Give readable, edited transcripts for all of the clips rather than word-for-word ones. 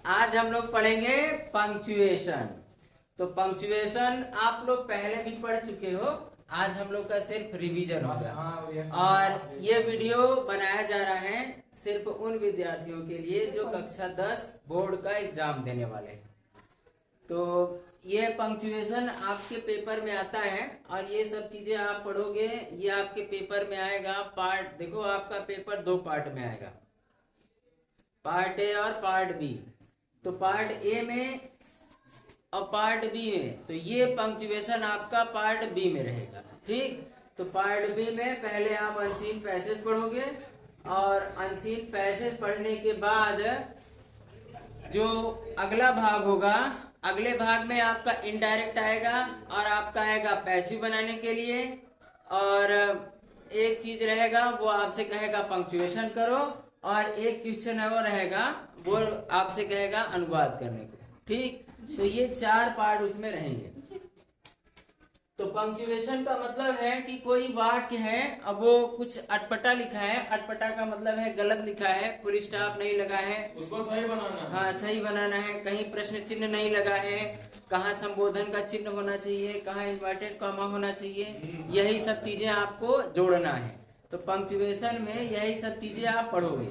आज हम लोग पढ़ेंगे पंक्चुएशन। तो पंक्चुएशन आप लोग पहले भी पढ़ चुके हो, आज हम लोग का सिर्फ रिवीजन होगा। और ये वीडियो बनाया जा रहा है सिर्फ उन विद्यार्थियों के लिए जो कक्षा 10 बोर्ड का एग्जाम देने वाले हैं। तो ये पंक्चुएशन आपके पेपर में आता है और ये सब चीजें आप पढ़ोगे, ये आपके पेपर में आएगा। पार्ट देखो, आपका पेपर 2 पार्ट में आएगा, पार्ट ए और पार्ट बी। तो पार्ट ए में और पार्ट बी में, तो ये पंक्चुएशन आपका पार्ट बी में रहेगा। ठीक, तो पार्ट बी में पहले आप अनसीन पैसेज पढ़ोगे और अनसीन पैसेज पढ़ने के बाद जो अगला भाग होगा, अगले भाग में आपका इनडायरेक्ट आएगा और आपका आएगा पैसिव बनाने के लिए। और एक चीज रहेगा, वो आपसे कहेगा पंक्चुएशन करो, और एक क्वेश्चन है वो रहेगा, वो आपसे कहेगा अनुवाद करने को। ठीक, तो ये 4 पार्ट उसमें रहेंगे। तो पंक्चुएशन का मतलब है कि कोई वाक्य है, अब वो कुछ अटपटा लिखा है, अटपटा का मतलब है गलत लिखा है, फुल स्टॉप नहीं लगा है, उसको सही बनाना है। हाँ, सही बनाना है। कहीं प्रश्न चिन्ह नहीं लगा है, कहाँ संबोधन का चिन्ह होना चाहिए, कहाँ इन्वर्टेड कॉमा होना चाहिए, यही सब चीजें आपको जोड़ना है। तो पंक्चुएशन में यही सब चीजें आप पढ़ोगे।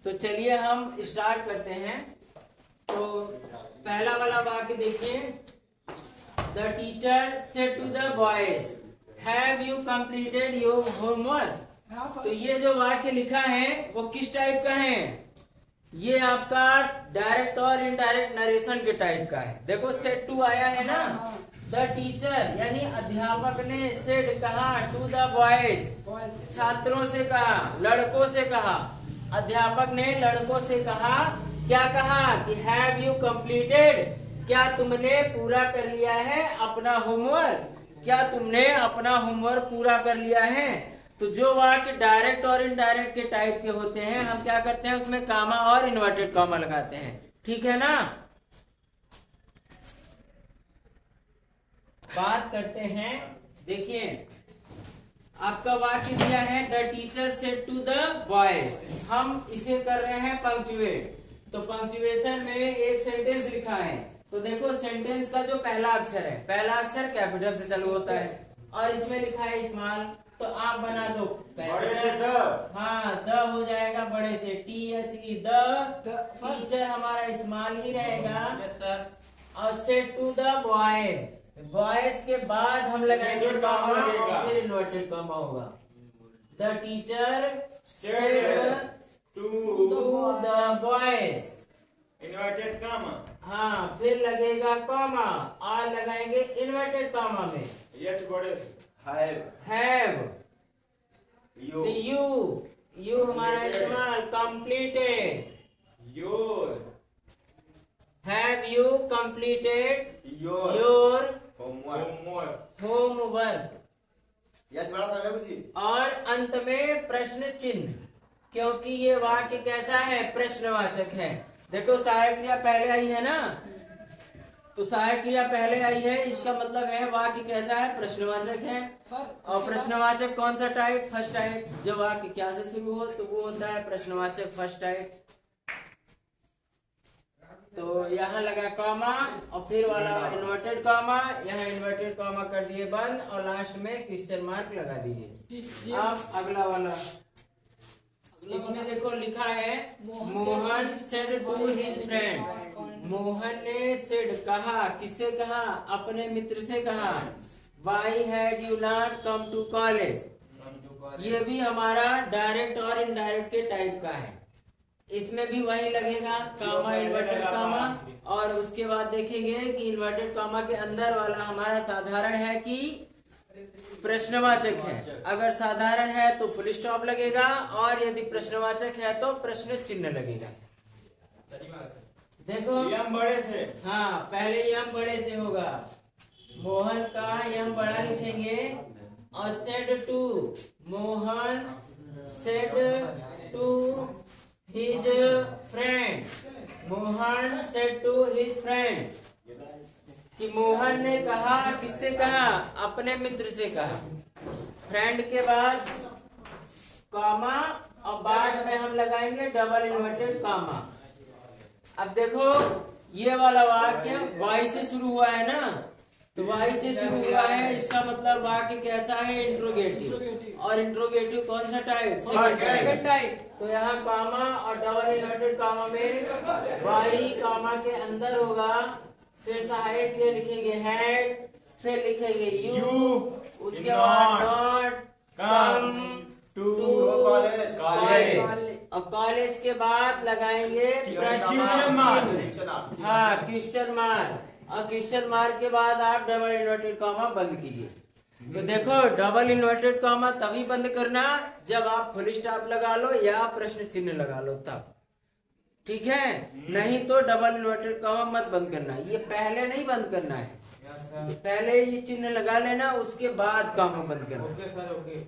तो चलिए हम स्टार्ट करते हैं। तो पहला वाला वाक्य देखिए, The teacher said to the boys, "Have you completed your homework?" तो ये जो वाक्य लिखा है वो किस टाइप का है? ये आपका डायरेक्ट और इनडायरेक्ट नरेशन के टाइप का है। देखो सेड टू आया है ना, द टीचर यानी अध्यापक ने सेड कहा टू द बॉयज, छात्रों से कहा, लड़कों से कहा। अध्यापक ने लड़कों से कहा, क्या कहा कि हैव यू कंप्लीटेड, क्या तुमने पूरा कर लिया है अपना होमवर्क, क्या तुमने अपना होमवर्क पूरा कर लिया है। तो जो वाक्य डायरेक्ट और इनडायरेक्ट के टाइप के होते हैं, हम क्या करते हैं, उसमें कामा और इन्वर्टेड कॉमा लगाते हैं। ठीक है ना। बात करते हैं, देखिए आपका वाक्य दिया है the teacher said to the boys, हम इसे कर रहे हैं पंक्चुएट। तो पंक्चुएशन में एक सेंटेंस लिखा है, तो देखो सेंटेंस का जो पहला अक्षर है, पहला अक्षर कैपिटल से चालू होता है और इसमें लिखा है स्मॉल, तो आप बना दो बड़े से द, हाँ, द हो जाएगा बड़े से, THE द, टीचर हमारा स्मॉल ही रहेगा। Yes sir. और said to the boys, boys के बाद हम लगाएंगे कॉमा और फिर इन्वर्टेड कॉमा होगा। The teacher said to the boys, inverted comma, हाँ, फिर लगेगा कॉमा और लगाएंगे इन्वर्टेड कॉमा में एच बड़े हैव यू यू हमारा इस्तेमाल completed, your have you completed your homework, homework. Yes बड़ा था कुछ। और अंत में प्रश्न चिन्ह, क्योंकि ये वाक्य कैसा है, प्रश्नवाचक है। देखो सहायक क्रिया पहले आई है ना, तो सहायक क्रिया पहले आई है, इसका मतलब है वाक्य कैसा है, प्रश्नवाचक है। और प्रश्नवाचक कौन सा टाइप, फर्स्ट टाइप। जब वाक्य क्या से शुरू हो तो वो होता है प्रश्नवाचक फर्स्ट टाइप। तो यहाँ लगा कॉमा और फिर वाला इन्वर्टेड कॉमा, यहाँ इन्वर्टेड कॉमा कर दिए बंद और लास्ट में क्वेश्चन मार्क लगा दीजिए। अब अगला वाला, इसमें देखो लिखा है Mohan said to his friend, Mohan ने सेड कहा, किससे कहा, अपने मित्र से कहा, why had you not come to college. ये भी हमारा डायरेक्ट और इनडायरेक्ट के टाइप का है, इसमें भी वही लगेगा कामा इन्वर्टेड कामा। और उसके बाद देखेंगे कि इन्वर्टेड कामा के अंदर वाला हमारा साधारण है कि प्रश्नवाचक है। अगर साधारण है तो फुल स्टॉप लगेगा, और यदि प्रश्नवाचक है तो प्रश्न चिन्ह लगेगा। देखो यम बड़े से, हाँ, पहले यम बड़े से होगा, मोहन का यम बड़ा लिखेंगे और said to, Mohan said to his friend, Mohan said to his friend, कि मोहन ने कहा, किससे कहा, अपने मित्र से कहा। फ्रेंड के बाद कॉमा और बाद में हम लगाएंगे डबल इन्वर्टेड कॉमा। अब देखो ये वाला वाक्य वाई से शुरू हुआ है ना, तो वाई से शुरू हुआ है, इसका मतलब वाक्य कैसा है? इंट्रोगेटिव। और इंट्रोगेटिव कौन सा टाइप? Second type. तो यहाँ कामा और डबल इन्वर्टेड कामा में वाई कामा के अंदर होगा, फिर सहायक क्रिया लिखेंगे हैड, फिर लिखेंगे यू, उसके बाद नॉट कम टू कॉलेज और कॉलेज के बाद लगाएंगे क्वेश्चन मार्क। हाँ, क्वेश्चन मार्क। और क्वेश्चन मार्क के बाद आप डबल इन्वर्टेड कॉमा बंद कीजिए। तो देखो डबल इन्वर्टेड कॉमा तभी बंद करना जब आप फुल स्टॉप लगा लो या प्रश्न चिन्ह लगा लो तब, ठीक है? नहीं तो डबल इन्वर्टेड कॉमा मत बंद करना, ये पहले नहीं बंद करना है, पहले ये चिन्ह लगा लेना, उसके बाद कॉमा बंद करना। Okay sir, okay.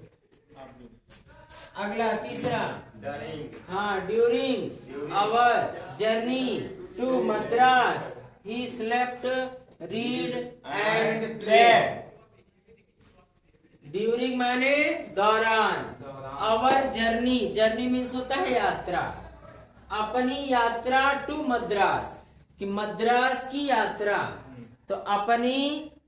अगला तीसरा, डरिंग हाँ, during our journey to Madras he slept, read and play. During माने दौरान, आवर जर्नी, जर्नी मीन्स होता है यात्रा, अपनी यात्रा टू मद्रास, कि मद्रास की यात्रा, तो अपनी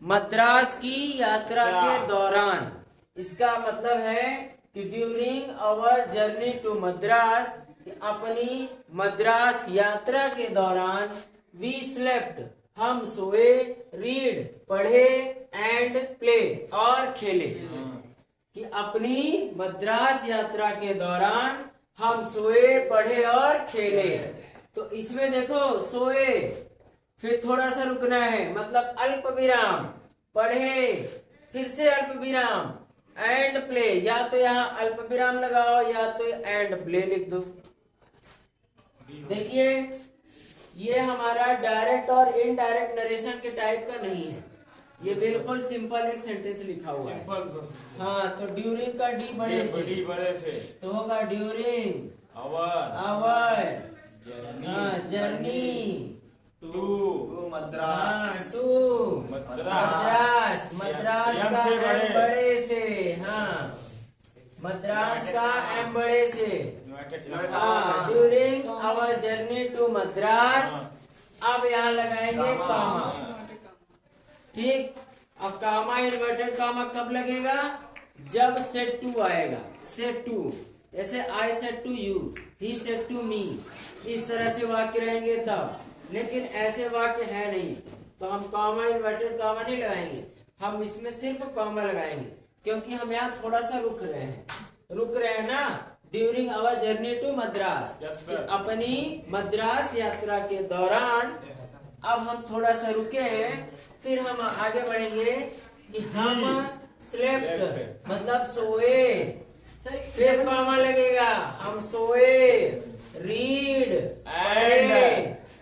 मद्रास की यात्रा के दौरान, इसका मतलब है कि during our journey to Madras, अपनी मद्रास यात्रा के दौरान, वी स्लेप्ट, हम सोए, रीड, पढ़े, एंड प्ले, और खेले। कि अपनी मद्रास यात्रा के दौरान हम सोए, पढ़े और खेले। तो इसमें देखो सोए, फिर थोड़ा सा रुकना है, मतलब अल्प विराम, पढ़े, फिर से अल्प विराम, एंड प्ले, या तो यहाँ अल्प विराम लगाओ या तो एंड प्ले लिख दो। देखिए ये हमारा डायरेक्ट और इनडायरेक्ट नरेशन के टाइप का नहीं है, ये बिल्कुल सिंपल एक सेंटेंस लिखा हुआ है। हाँ, तो ड्यूरिंग का डी बड़े से तो होगा during our journey to Madras to Madras, Madras का एम बड़े से, हाँ, मद्रास का एम बड़े से, during our journey to Madras. अब यहाँ लगाएंगे कामा, ठीक? अब कामा इन्वर्टेड कामा कब लगेगा? जब सेट टू आएगा, सेट टू, जैसे I said to you, he said to me, इस तरह से वाक्य रहेंगे तब। लेकिन ऐसे वाक्य है नहीं, तो हम कामा इन्वर्टेड कामा नहीं लगाएंगे, हम इसमें सिर्फ कामा लगाएंगे, क्योंकि हम यहाँ थोड़ा सा रुक रहे हैं ना, during our journey to Madras, अपनी मद्रास यात्रा के दौरान। अब हम थोड़ा सा रुके हैं, फिर हम आगे बढ़ेंगे कि हम स्लेप्ट मतलब सोए, फिर कॉमा लगेगा, हम सोए, रीड,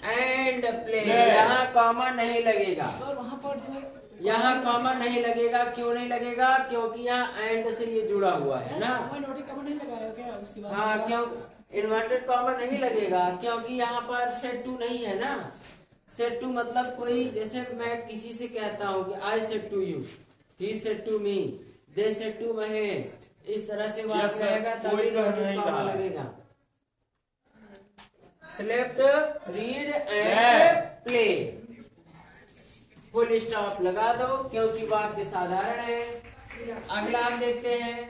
एंड प्ले। यहाँ कॉमा नहीं लगेगा, वहाँ पर यहाँ कॉमा नहीं लगेगा। क्यों नहीं लगेगा? क्योंकि यहाँ एंड से ये जुड़ा हुआ है ना। नहीं लगाया क्या उसके बाद? हाँ, क्यों इन्वर्टेड कॉमा नहीं लगेगा? क्योंकि यहाँ पर सेट टू नहीं है ना। सेट टू मतलब कोई, जैसे मैं किसी से कहता हूँ कि I said to you, he said to me, they said to Mahesh, इस तरह से वाक्य रहेगा तभी कॉमा लगेगा। Slept, read and play, full stop लगा दो क्योंकि वाक्य साधारण है। अगला हम देखते हैं,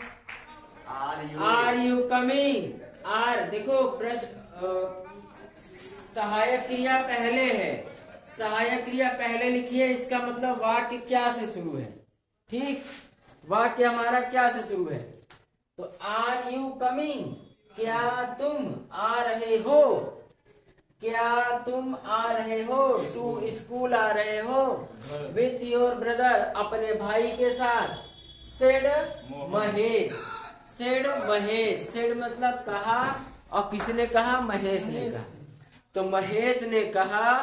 आर यू कमिंग। आर देखो प्रश्न, सहायक क्रिया पहले है, सहायक क्रिया पहले लिखिए, इसका मतलब वाक्य क्या से शुरू है। ठीक, वाक्य हमारा क्या से शुरू है? तो आर यू कमिंग, क्या तुम आ रहे हो, क्या तुम आ रहे हो टू स्कूल आ रहे हो, विथ योर ब्रदर अपने भाई के साथ, said Mahesh, said Mahesh, said मतलब कहा, और किसने कहा? महेश ने कहा। तो महेश ने कहा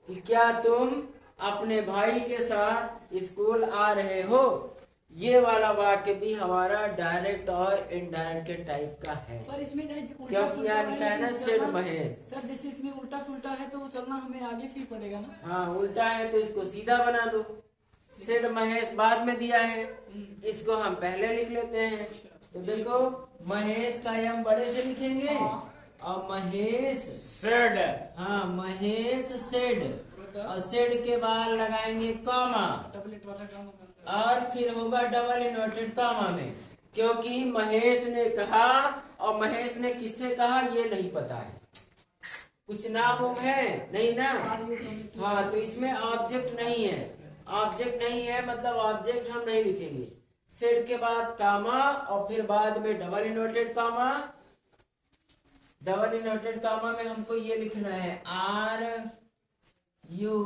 कि क्या तुम अपने भाई के साथ स्कूल आ रहे हो। ये वाला वाक्य भी हमारा डायरेक्ट और इनडायरेक्ट टाइप का है। सर इसमें क्योंकि यहाँ लिखा है ना सेड महेश। सर जैसे इसमें उल्टा फुल्टा है तो चलना हमें आगे फिर पड़ेगा ना। हाँ, उल्टा है तो इसको सीधा बना दो। सेड महेश बाद में दिया है, इसको हम पहले लिख लेते हैं। तो देखो महेश का हम बड़े से लिखेंगे और महेश said, हाँ महेश सेड, और सेड के बाद लगाएंगे कॉमा, डबल इट वाला काम करता और फिर होगा डबल इन्वर्टेड कॉमा में, क्योंकि महेश ने कहा, और महेश ने किससे कहा ये नहीं पता है, कुछ नाम उम है नहीं ना। हाँ तो इसमें ऑब्जेक्ट नहीं है, ऑब्जेक्ट नहीं है मतलब ऑब्जेक्ट हम नहीं लिखेंगे। सेड के बाद कामा और फिर बाद में double inverted comma. Double inverted comma में हमको ये लिखना है are you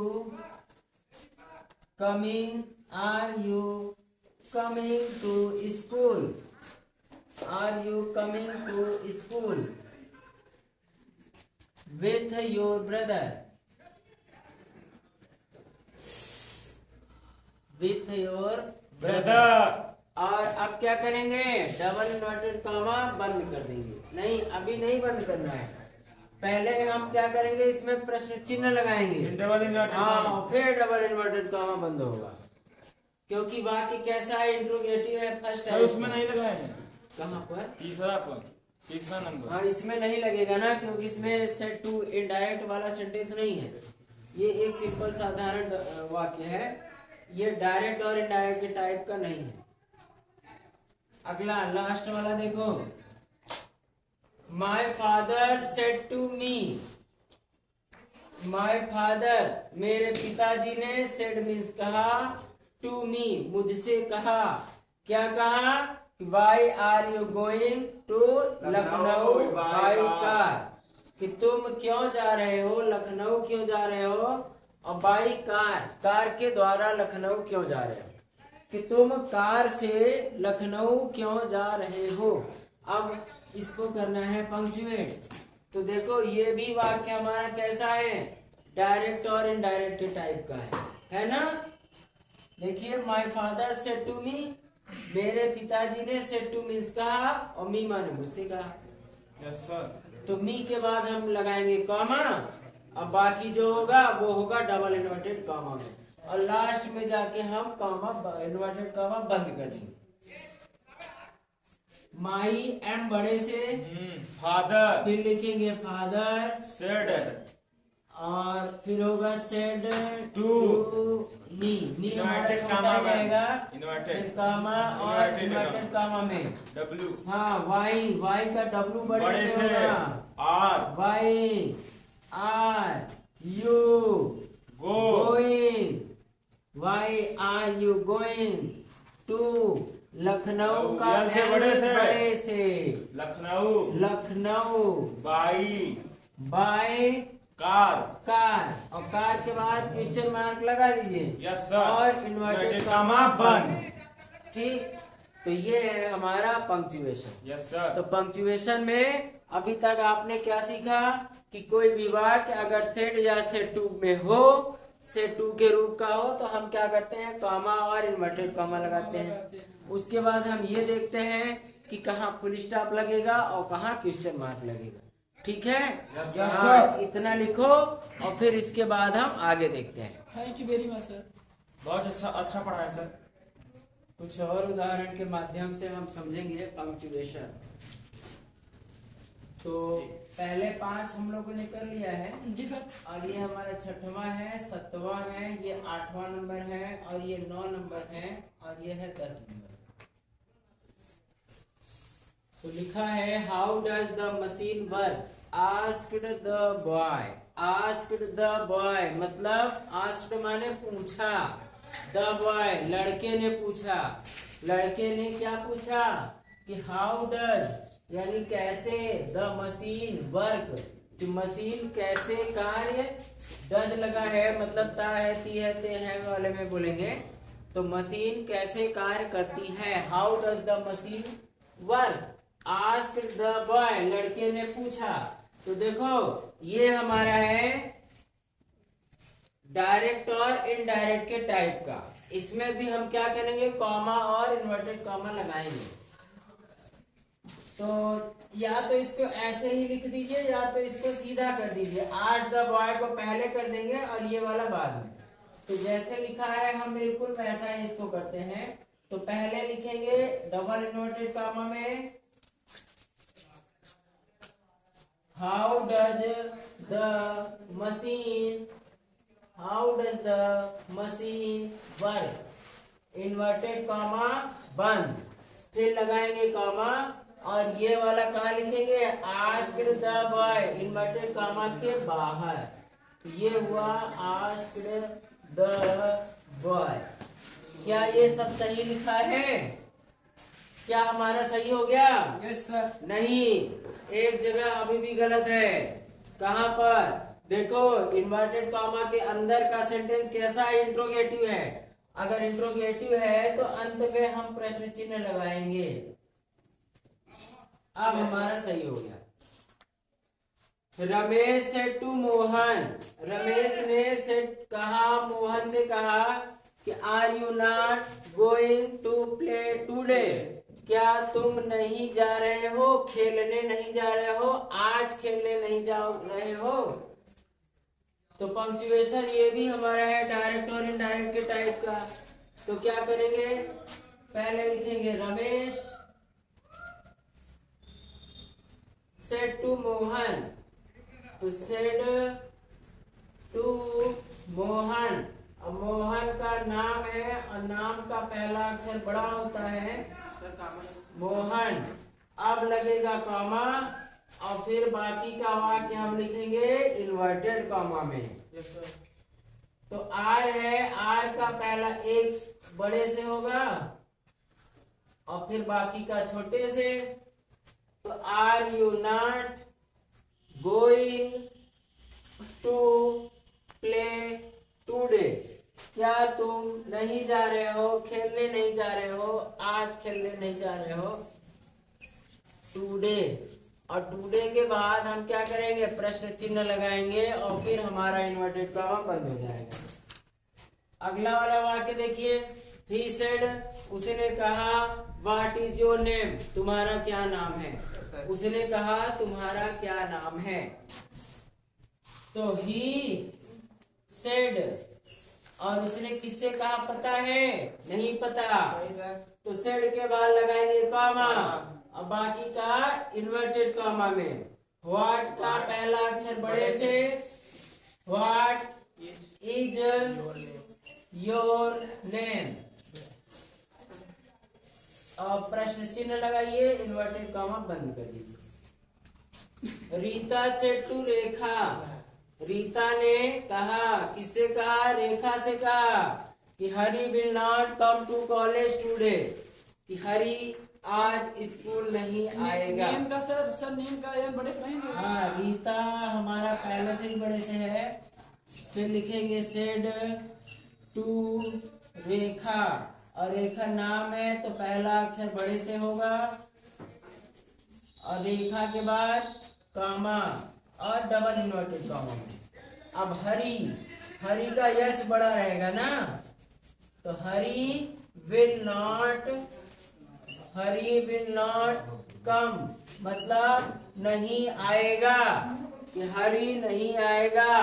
coming to school, are you coming to school with your brother, with your brother, और अब क्या करेंगे, डबल इन्वर्टेड कॉमा बंद कर देंगे। नहीं अभी नहीं बंद करना है, पहले हम क्या करेंगे इसमें प्रश्न चिन्ह लगाएंगे, double inverted हाँ comma. फिर डबल इन्वर्टेड कॉमा बंद होगा, क्योंकि वाक्य कैसा है, इंट्रोगेटिव है, फर्स्ट सर है। उसमें नहीं लगाए हैं, कहाँ पर, तीसरा नंबर। हाँ इसमें नहीं लगेगा ना, क्योंकि इसमें सेट टू इनडायरेक्ट वाला सेंटेंस नहीं है, ये एक सिंपल साधारण वाक्य है, ये डायरेक्ट और इनडायरेक्ट के टाइप का नहीं है। अगला लास्ट वाला देखो, my father said to me, my father मेरे पिताजी ने, सेड मीन्स कहा, टू मी मुझसे कहा, क्या कहा, why are you going to Lucknow by car, कि तुम क्यों जा रहे हो, लखनऊ क्यों जा रहे हो, और बाई कार, कार के द्वारा लखनऊ क्यों जा रहे हो, कि तुम कार से लखनऊ क्यों जा रहे हो। अब इसको करना है पंक्चुएट। तो देखो ये भी वाक्य हमारा कैसा है, डायरेक्ट और इनडायरेक्ट के टाइप का है ना। देखिए my father said to me, मेरे पिताजी ने, सेड टू मीन्स कहा, और मी माने मुझसे कहा। Yes sir. तो मी के बाद हम लगाएंगे कॉमा, अब बाकी जो होगा वो होगा डबल इन्वर्टेड कॉमा में, और लास्ट में जाके हम कॉमा इन्वर्टेड कॉमा बंद कर देंगे। माई एम बड़े से, फादर फिर लिखेंगे फादर, सेड, और फिर होगा सेड टू मी, मी हमारा इन्वर्टेड छोटा कॉमा हो जाएगा, इन्वर्टेड फिर कॉमा और इन्वर्टेड इन्वर्टेड कॉमा में डब्ल्यू हाँ वाई, वाई का डब्ल्यू बड़े से होगा, are why are you going, why are you going to Lucknow का L से L बड़े से। लखनऊ बाई बाई कार और कार के बाद क्वेश्चन मार्क लगा दीजिए, यस सर, और इन्वर्टेड कॉमा बंद। ठीक, तो ये है हमारा पंक्चुएशन। Yes sir. तो पंक्चुएशन में अभी तक आपने क्या सीखा कि कोई भी वाक्य अगर सेट या सेट टू में हो, सेट टू के रूप का हो, तो हम क्या करते हैं, कॉमा और इन्वर्टेड कॉमा लगाते हैं। उसके बाद हम ये देखते हैं कि कहाँ फुल स्टॉप लगेगा और कहाँ क्वेश्चन मार्क लगेगा। ठीक है, हाँ, इतना लिखो और फिर इसके बाद हम आगे देखते हैं। Thank you very much sir. बहुत अच्छा पढ़ा है सर। कुछ और उदाहरण के माध्यम से हम समझेंगे पंक्चुएशन। तो पहले 5 हम लोगों ने कर लिया है जी सर। और ये हमारा 6वां है, 7वां है, ये 8वां नंबर है, और ये 9 नंबर है, और ये है 10 नंबर। तो लिखा है how does the machine work, asked the boy, asked the boy मतलब आस्क्ड माने पूछा, द बॉय लड़के ने पूछा, लड़के ने क्या पूछा कि हाउ डज यानी कैसे, द मशीन वर्क कि मशीन कैसे कार्य, डज लगा है मतलब ता है, ती है, ते है वाले में बोलेंगे, तो मशीन कैसे कार्य करती है, how does the machine work, asked the boy लड़के ने पूछा। तो देखो ये हमारा है डायरेक्ट और इनडायरेक्ट के टाइप का, इसमें भी हम क्या करेंगे, कॉमा और इन्वर्टेड कॉमा लगाएंगे। तो या तो इसको ऐसे ही लिख दीजिए या तो इसको सीधा कर दीजिए, आज द बॉय को पहले कर देंगे और ये वाला बाद में। तो जैसे लिखा है हम बिल्कुल वैसा ही इसको करते हैं। तो पहले लिखेंगे डबल इन्वर्टेड कॉमा में how does the machine work, inverted comma बंद, फिर लगाएंगे कॉमा, और ये वाला कहाँ लिखेंगे, asked the boy, inverted comma के बाहर। तो ये हुआ आस्क्ड द बॉय। क्या ये सब सही लिखा है? क्या हमारा सही हो गया? Yes sir. नहीं, एक जगह अभी भी गलत है। कहाँ पर? देखो, इन्वर्टेड कॉमा के अंदर का सेंटेंस कैसा है? इंट्रोगेटिव है। अगर इंट्रोगेटिव है तो अंत में हम प्रश्न चिन्ह लगाएंगे। अब हमारा सही हो गया। रमेश सेड टू मोहन, रमेश ने कहा, मोहन से कहा कि are you not going to play today, क्या तुम नहीं जा रहे हो, खेलने नहीं जा रहे हो, आज खेलने नहीं जा रहे हो। तो पंक्चुएशन ये भी हमारा है डायरेक्ट और इनडायरेक्ट के टाइप का। तो क्या करेंगे, पहले लिखेंगे रमेश सेड टू मोहन, तो सेड टू मोहन, अब मोहन का नाम है और नाम का पहला अक्षर बड़ा होता है मोहन। अब लगेगा कॉमा और फिर बाकी का वाक्य हम लिखेंगे इन्वर्टेड कॉमा में। तो आर है, आर का पहला एक बड़े से होगा और फिर बाकी का छोटे से। तो are you not going to play today, क्या तुम नहीं जा रहे हो, खेलने नहीं जा रहे हो, आज खेलने नहीं जा रहे हो, टूडे। और टूडे के बाद हम क्या करेंगे, प्रश्न चिन्ह लगाएंगे और फिर हमारा इन्वर्टेड कॉमा बंद हो जाएगा। अगला वाला वाक्य देखिए, ही सेड, उसने कहा, व्हाट इज योर नेम, तुम्हारा क्या नाम है। उसने कहा तुम्हारा क्या नाम है। तो ही सेड, और उसने किससे कहा पता है, नहीं पता, तो सेड के बाद लगाएंगे कॉमा और बाकी का इन्वर्टेड कॉमा में। व्हाट का पहला अक्षर बड़े से, व्हाट इज योर नेम, और प्रश्न चिन्ह लगाइए, इन्वर्टेड कॉमा बंद कर दीजिए। रीता से टू रेखा, रीता ने कहा, किससे कहा, रेखा से कहा कि Hari will not come to college today, कि हरी आज स्कूल नहीं आएगा। नेम का सर नेम का ये बड़े से नहीं है। हाँ, रीता हमारा पहले से ही बड़े से है। फिर लिखेंगे सेड टू रेखा, और रेखा नाम है तो पहला अक्षर बड़े से होगा और रेखा के बाद कॉमा और डबल इन्वर्टेड कॉमा में। अब हरी, हरी का यच बड़ा रहेगा ना, तो हरी विल नॉट कम, मतलब नहीं आएगा, कि हरी नहीं आएगा।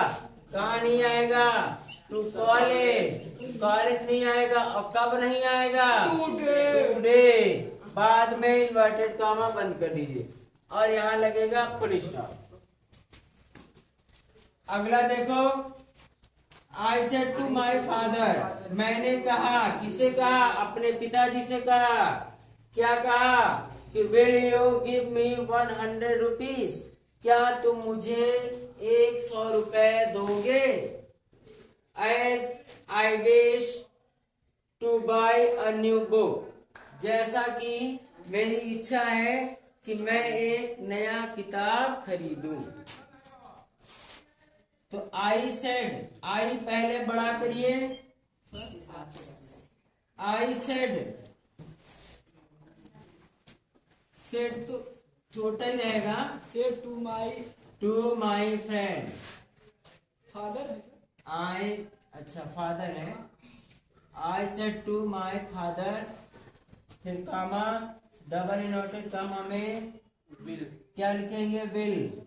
कहाँ नहीं आएगा, टू कॉलेज, कॉलेज नहीं आएगा। और कब नहीं आएगा, टुडे। बाद में इन्वर्टेड कॉमा बंद कर दीजिए और यहाँ लगेगा फुल स्टॉप। अगला देखो, I said to my father, मैंने कहा, किसे कहा, अपने पिताजी से कहा। क्या कहा कि will you give me 100 rupees, क्या तुम मुझे 100 रुपए दोगे। As I wish to buy a new book, जैसा कि मेरी इच्छा है कि मैं एक नया किताब खरीदूं। तो आई सेड, आई पहले बड़ा करिए, आई सेड, सेड तो छोटा ही रहेगा, said to my friend, father, I, अच्छा फादर है, I said to my father, फिर कामा, डबल इनवर्टेड कामा में विल, क्या लिखेंगे, will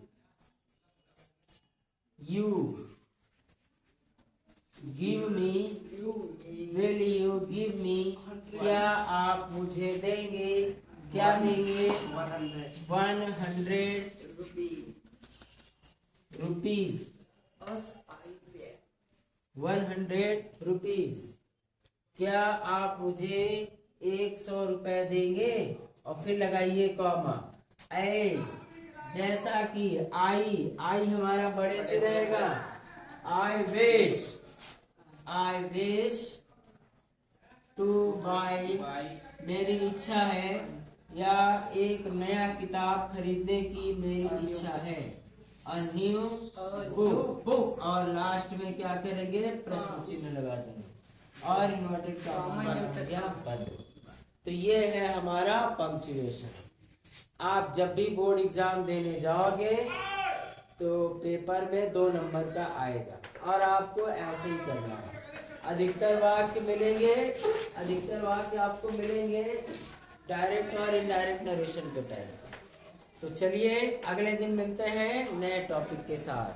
you give me, will you give me, क्या आप मुझे देंगे, क्या देंगे, 100 रुपीज, 100 रुपीज। क्या आप मुझे 100 रुपए देंगे? और फिर लगाइए कॉमा। एज, जैसा कि आई हमारा बड़े से रहेगा। आई विश टू बाई, मेरी इच्छा है, या एक नया किताब खरीदने की मेरी इच्छा है। अ न्यू बुक, और लास्ट में क्या करेंगे? प्रश्न चिन्ह लगा देंगे और इन्वर्टेड कॉमा बंद। तो ये है हमारा पंक्चुएशन। आप जब भी बोर्ड एग्जाम देने जाओगे तो पेपर में 2 नंबर का आएगा, और आपको ऐसे ही करना है। अधिकतर वाक्य आपको मिलेंगे डायरेक्ट और इनडायरेक्ट नरेशन के टाइप। तो चलिए अगले दिन मिलते हैं नए टॉपिक के साथ।